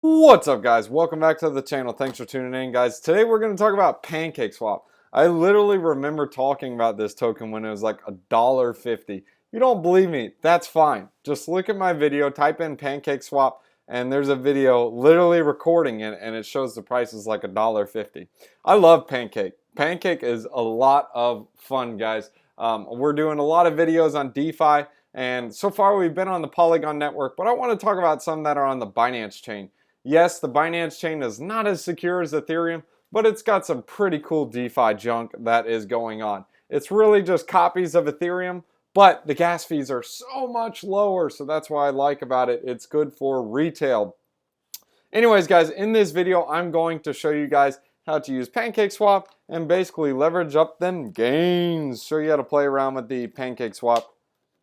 What's up, guys? Welcome back to the channel. Thanks for tuning in, guys. Today we're going to talk about Pancake Swap. I literally remember talking about this token when it was like $1.50. If you don't believe me, that's fine. Just look at my video, type in Pancake Swap, and there's a video literally recording it, and it shows the price is like $1.50. I love Pancake. Pancake is a lot of fun, guys. We're doing a lot of videos on DeFi, and so far we've been on the Polygon network, but I want to talk about some that are on the Binance chain. Yes, the Binance chain is not as secure as Ethereum, but it's got some pretty cool DeFi junk that is going on. It's really just copies of Ethereum, but the gas fees are so much lower, so that's what I like about it. It's good for retail. Anyways, guys, in this video, I'm going to show you guys how to use Pancake Swap and basically leverage up them gains. Show you how to play around with the Pancake Swap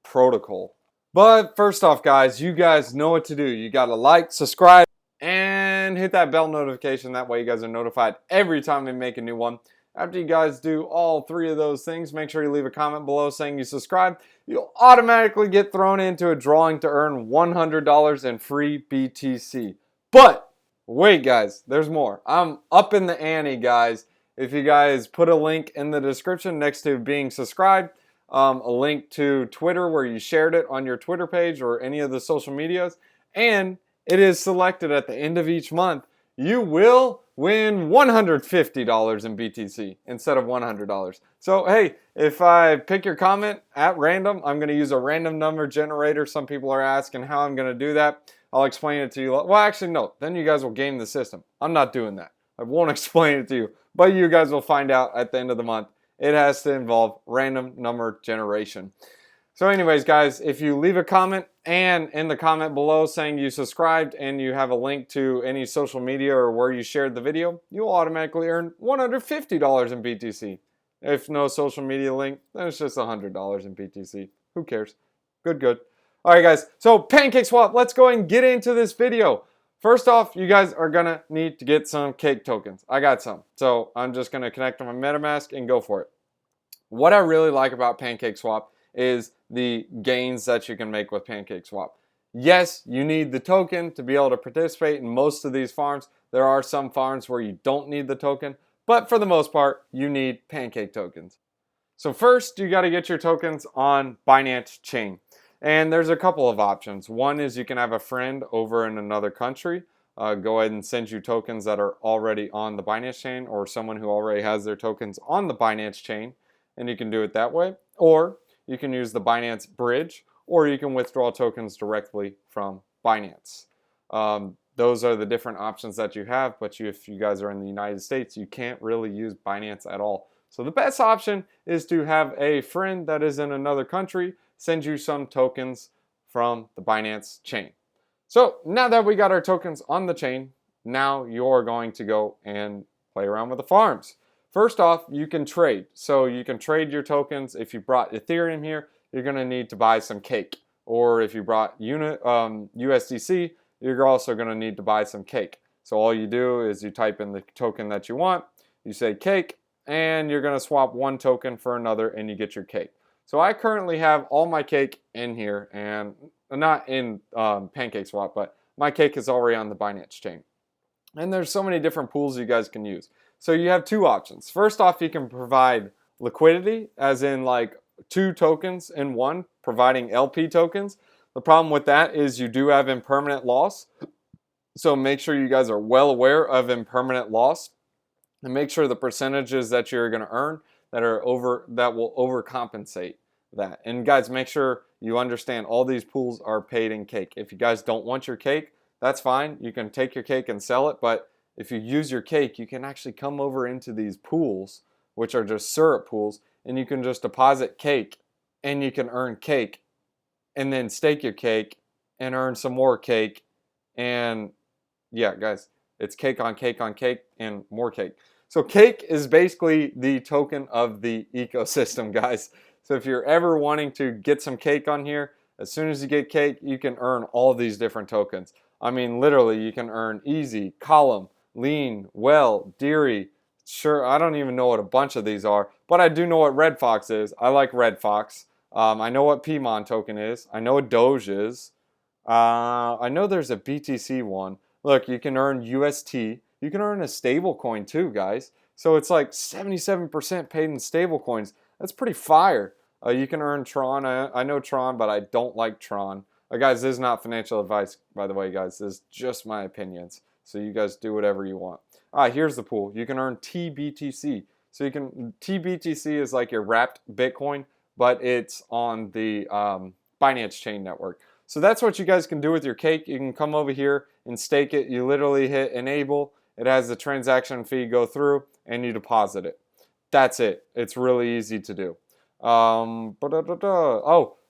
protocol. But first off, guys, you guys know what to do. You got to like, subscribe, and hit that bell notification. That way you guys are notified every time we make a new one. After you guys do all three of those things, make sure you leave a comment below saying you subscribe. You'll automatically get thrown into a drawing to earn $100 in free BTC. But wait, guys, there's more. I'm up in the ante, guys. If you guys put a link in the description next to being subscribed, a link to Twitter where you shared it on your Twitter page or any of the social medias, and it is selected at the end of each month, you will win $150 in BTC instead of $100. So hey, if I pick your comment at random, I'm going to use a random number generator. Some people are asking how I'm going to do that. I'll explain it to you. Well, actually, no. Then you guys will game the system. I'm not doing that. I won't explain it to you. But you guys will find out at the end of the month. It has to involve random number generation. So anyways, guys, if you leave a comment and in the comment below saying you subscribed and you have a link to any social media or where you shared the video, you'll automatically earn $150 in BTC. If no social media link, then it's just $100 in BTC. Who cares? Good. All right, guys. So Pancake Swap, let's go and get into this video. First off, you guys are going to need to get some cake tokens. I got some. So I'm just going to connect to my MetaMask and go for it. What I really like about Pancake Swap is the gains that you can make with Pancake Swap. Yes, you need the token to be able to participate in most of these farms. There are some farms where you don't need the token, but for the most part, you need Pancake tokens. So first, you got to get your tokens on Binance chain. And there's a couple of options. One is you can have a friend over in another country go ahead and send you tokens that are already on the Binance chain, or someone who already has their tokens on the Binance chain, and you can do it that way. Or you can use the Binance bridge, or you can withdraw tokens directly from Binance. Those are the different options that you have, but if you guys are in the United States, you can't really use Binance at all. So the best option is to have a friend that is in another country send you some tokens from the Binance chain. So now that we got our tokens on the chain, now you're going to go and play around with the farms. First off, you can trade. So you can trade your tokens. If you brought Ethereum here, you're going to need to buy some cake. Or if you brought USDC, you're also going to need to buy some cake. So all you do is you type in the token that you want, you say cake, and you're going to swap one token for another and you get your cake. So I currently have all my cake in here, and not in Pancake Swap, but my cake is already on the Binance chain. And there's so many different pools you guys can use. So you have two options. First off, you can provide liquidity, as in like two tokens in one, providing LP tokens. The problem with that is you do have impermanent loss. So make sure you guys are well aware of impermanent loss, and make sure the percentages that you're going to earn that will overcompensate that. And guys, make sure you understand all these pools are paid in cake. If you guys don't want your cake, that's fine. You can take your cake and sell it, but if you use your cake, you can actually come over into these pools, which are just syrup pools, and you can just deposit cake, and you can earn cake, and then stake your cake, and earn some more cake, and yeah, guys, it's cake on cake on cake, and more cake. So cake is basically the token of the ecosystem, guys. So if you're ever wanting to get some cake on here, as soon as you get cake, you can earn all these different tokens. I mean, literally, you can earn easy, column, lean, well, Deary. Sure, I don't even know what a bunch of these are, but I do know what Red Fox is. I like Red Fox. I know what Pimon token is. I know what Doge is. I know there's a BTC one. Look, you can earn UST. You can earn a stable coin too, guys. So it's like 77% paid in stable coins. That's pretty fire. You can earn Tron. I know Tron, but I don't like Tron. Guys, this is not financial advice, by the way, guys. This is just my opinions. So you guys do whatever you want. Here's the pool. You can earn TBTC. So you can, TBTC is like your wrapped Bitcoin, but it's on the Binance Chain Network. So that's what you guys can do with your cake. You can come over here and stake it. You literally hit enable. It has the transaction fee go through and you deposit it. That's it. It's really easy to do. Oh,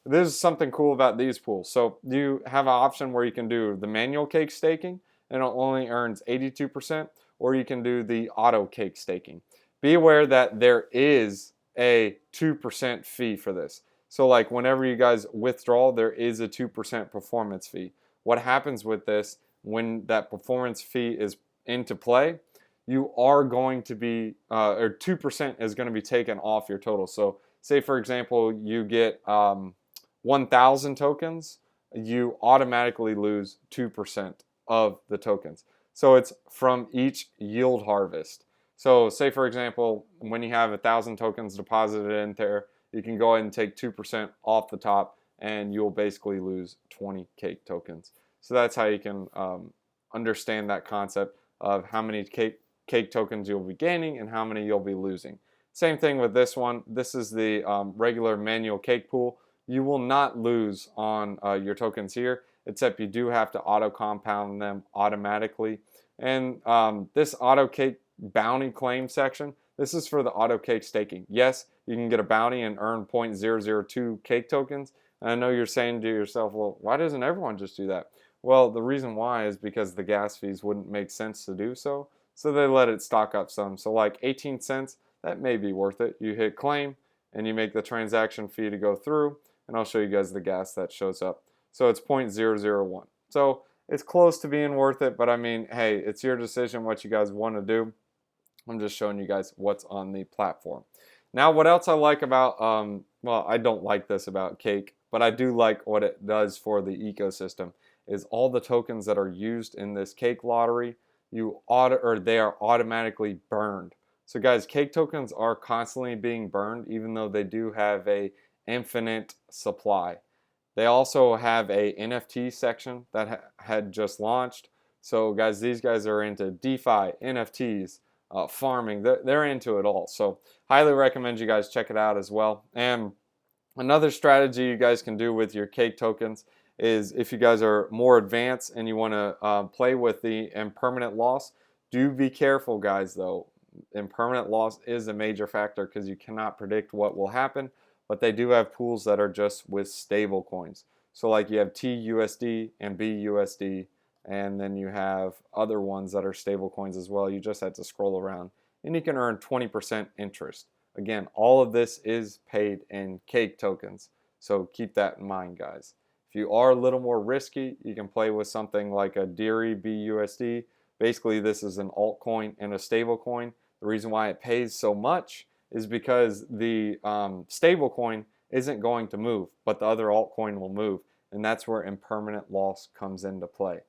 this is something cool about these pools. So you have an option where you can do the manual cake staking and it only earns 82%, or you can do the auto cake staking. Be aware that there is a 2% fee for this. So like whenever you guys withdraw, there is a 2% performance fee. What happens with this when that performance fee is into play, you are going to be, or 2% is going to be taken off your total. So say for example, you get 1,000 tokens, you automatically lose 2% of the tokens. So it's from each yield harvest. So say for example, when you have 1,000 tokens deposited in there, you can go ahead and take 2% off the top and you'll basically lose 20 cake tokens. So that's how you can understand that concept of how many cake tokens you'll be gaining and how many you'll be losing. Same thing with this one. This is the regular manual cake pool. You will not lose on your tokens here, except you do have to auto compound them automatically. And this auto cake bounty claim section, this is for the auto cake staking. Yes, you can get a bounty and earn 0.002 cake tokens. And I know you're saying to yourself, well, why doesn't everyone just do that? Well, the reason why is because the gas fees wouldn't make sense to do so. So they let it stock up some. So like 18 cents, that may be worth it. You hit claim and you make the transaction fee to go through. And I'll show you guys the gas that shows up. So it's 0.001. So it's close to being worth it. But I mean, hey, it's your decision what you guys want to do. I'm just showing you guys what's on the platform. Now, what else I like about, well, I don't like this about Cake, but I do like what it does for the ecosystem, is all the tokens that are used in this Cake lottery, they are automatically burned. So guys, Cake tokens are constantly being burned, even though they do have a infinite supply. They also have a NFT section that had just launched. So guys, these guys are into DeFi, NFTs, farming. They're into it all. So highly recommend you guys check it out as well. And another strategy you guys can do with your Cake tokens is, if you guys are more advanced and you want to play with the impermanent loss, do be careful, guys, though. Impermanent loss is a major factor because you cannot predict what will happen, but they do have pools that are just with stable coins. So like you have TUSD and BUSD, and then you have other ones that are stable coins as well. You just have to scroll around and you can earn 20% interest. Again, all of this is paid in Cake tokens, so keep that in mind, guys. If you are a little more risky, you can play with something like a Diri BUSD. Basically, this is an altcoin and a stable coin. The reason why it pays so much is because the stable coin isn't going to move, but the other altcoin will move, and that's where impermanent loss comes into play.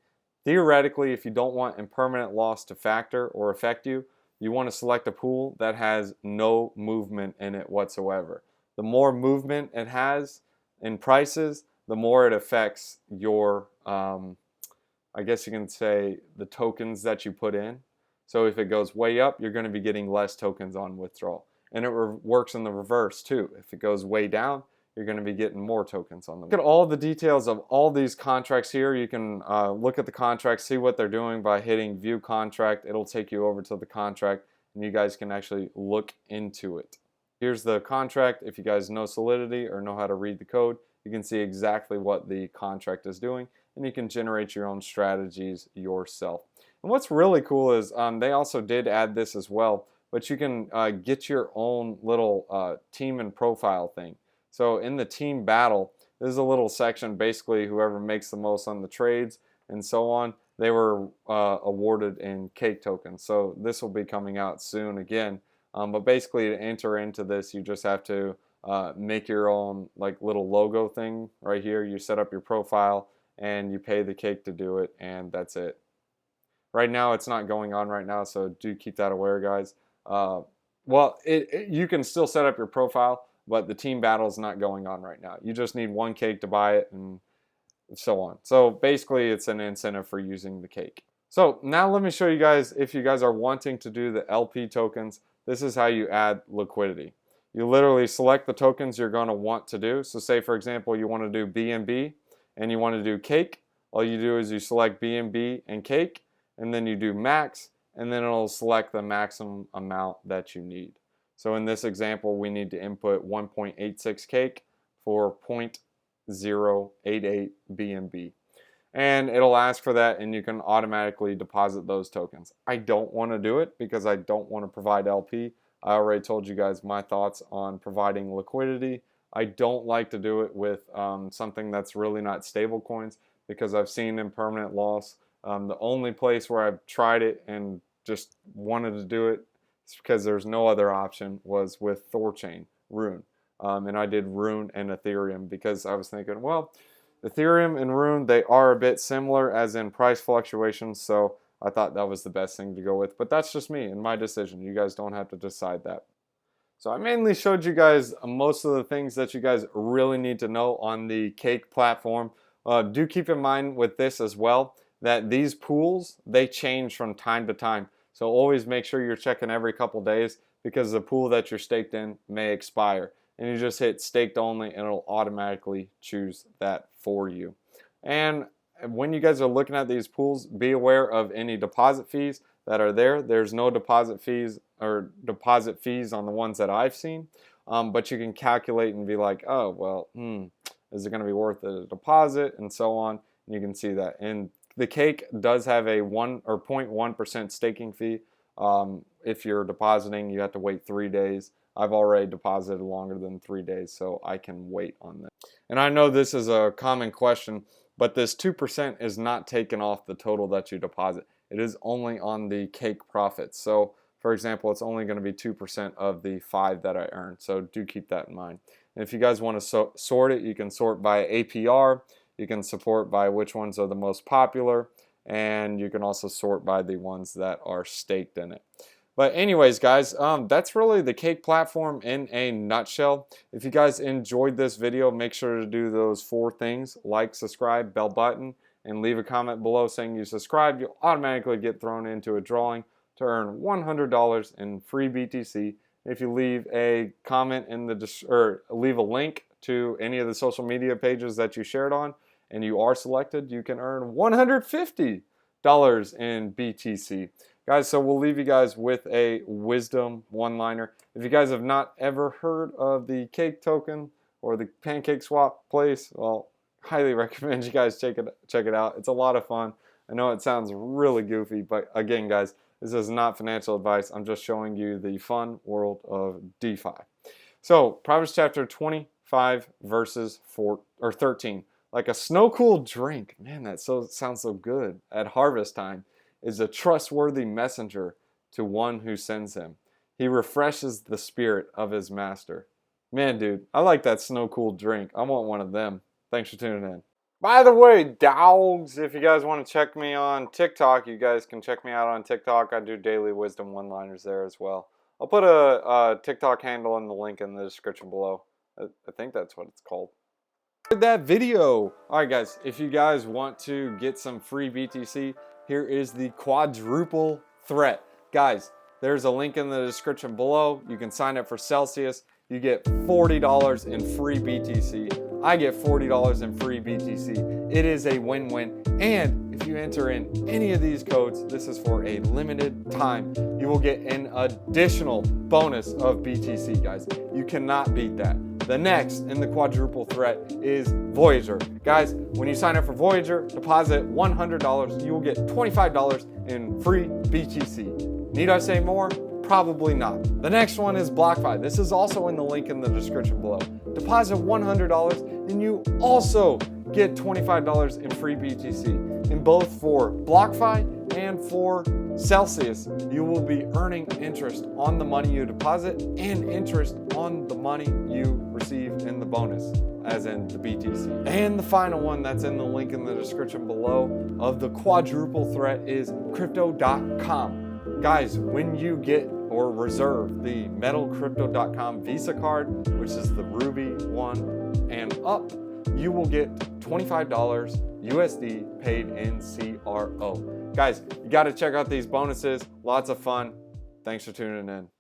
Theoretically, if you don't want impermanent loss to factor or affect you, you want to select a pool that has no movement in it whatsoever. The more movement it has in prices, the more it affects your, I guess you can say, the tokens that you put in. So if it goes way up, you're going to be getting less tokens on withdrawal. And it works in the reverse too. If it goes way down, you're going to be getting more tokens on them. Look at all the details of all these contracts here. You can look at the contracts, see what they're doing by hitting view contract. It'll take you over to the contract and you guys can actually look into it. Here's the contract. If you guys know Solidity or know how to read the code, you can see exactly what the contract is doing and you can generate your own strategies yourself. And what's really cool is they also did add this as well, but you can get your own little team and profile thing. So in the team battle, there's a little section, basically whoever makes the most on the trades and so on, they were awarded in Cake tokens. So this will be coming out soon again. But basically to enter into this, you just have to make your own like little logo thing right here. You set up your profile and you pay the Cake to do it, and that's it. Right now, it's not going on right now, so do keep that aware, guys. You can still set up your profile, but the team battle is not going on right now. You just need one cake to buy it and so on. So basically, it's an incentive for using the cake. So now let me show you guys, if you guys are wanting to do the LP tokens, this is how you add liquidity. You literally select the tokens you're going to want to do. So say, for example, you want to do BNB and you want to do cake. All you do is you select BNB and cake, and then you do max, and then it'll select the maximum amount that you need. So in this example, we need to input 1.86 cake for 0.088 BNB. And it'll ask for that, and you can automatically deposit those tokens. I don't want to do it because I don't want to provide LP. I already told you guys my thoughts on providing liquidity. I don't like to do it with something that's really not stable coins because I've seen impermanent loss. The only place where I've tried it and just wanted to do it because there's no other option was with Thorchain, Rune. And I did Rune and Ethereum because I was thinking, well, Ethereum and Rune, they are a bit similar as in price fluctuations, so I thought that was the best thing to go with. But that's just me and my decision. You guys don't have to decide that. So I mainly showed you guys most of the things that you guys really need to know on the Cake platform. Do keep in mind with this as well that these pools, they change from time to time. So always make sure you're checking every couple days because the pool that you're staked in may expire. And you just hit staked only and it'll automatically choose that for you. And when you guys are looking at these pools, be aware of any deposit fees that are there. There's no deposit fees on the ones that I've seen, but you can calculate and be like, oh, well, is it going to be worth the deposit and so on. And you can see that. And the Cake does have a 1 or 0.1% staking fee. If you're depositing, you have to wait 3 days. I've already deposited longer than 3 days, so I can wait on this. And I know this is a common question, but this 2% is not taken off the total that you deposit. It is only on the Cake profits. So, for example, it's only going to be 2% of the 5 that I earned. So do keep that in mind. And if you guys want to sort it, you can sort by APR. You can sort by which ones are the most popular. And you can also sort by the ones that are staked in it. But anyways, guys, that's really the Cake platform in a nutshell. If you guys enjoyed this video, make sure to do those 4 things: like, subscribe, bell button, and leave a comment below saying you subscribed. You'll automatically get thrown into a drawing to earn $100 in free BTC. If you leave a comment in or leave a link to any of the social media pages that you shared on, and you are selected, you can earn $150 in BTC. Guys, so we'll leave you guys with a wisdom one-liner. If you guys have not ever heard of the Cake token or the Pancake swap place, well, highly recommend you guys check it out. It's a lot of fun. I know it sounds really goofy, but again, guys, this is not financial advice. I'm just showing you the fun world of DeFi. So, Proverbs chapter 25 verses 13. Like a snow-cooled drink, man, that sounds so good at harvest time, is a trustworthy messenger to one who sends him. He refreshes the spirit of his master. Man, dude, I like that snow-cooled drink. I want one of them. Thanks for tuning in. By the way, dogs, if you guys want to check me on TikTok, you guys can check me out on TikTok. I do daily wisdom one-liners there as well. I'll put a TikTok handle in the link in the description below. I think that's what it's called. That video. Alright guys, if you guys want to get some free BTC, here is the quadruple threat. Guys, there's a link in the description below. You can sign up for Celsius. You get $40 in free BTC. I get $40 in free BTC. It is a win-win. And if you enter in any of these codes, this is for a limited time, you will get an additional bonus of BTC, guys. You cannot beat that. The next in the quadruple threat is Voyager. Guys, when you sign up for Voyager, deposit $100, you will get $25 in free BTC. Need I say more? Probably not. The next one is BlockFi. This is also in the link in the description below. Deposit $100 and you also get $25 in free BTC. In both for BlockFi and for Celsius, you will be earning interest on the money you deposit and interest on the money you receive in the bonus, as in the BTC. And the final one that's in the link in the description below of the quadruple threat is crypto.com. Guys, when you get or reserve the metalcrypto.com Visa card, which is the Ruby one and up, you will get $25 USD paid in CRO. Guys, you got to check out these bonuses. Lots of fun. Thanks for tuning in.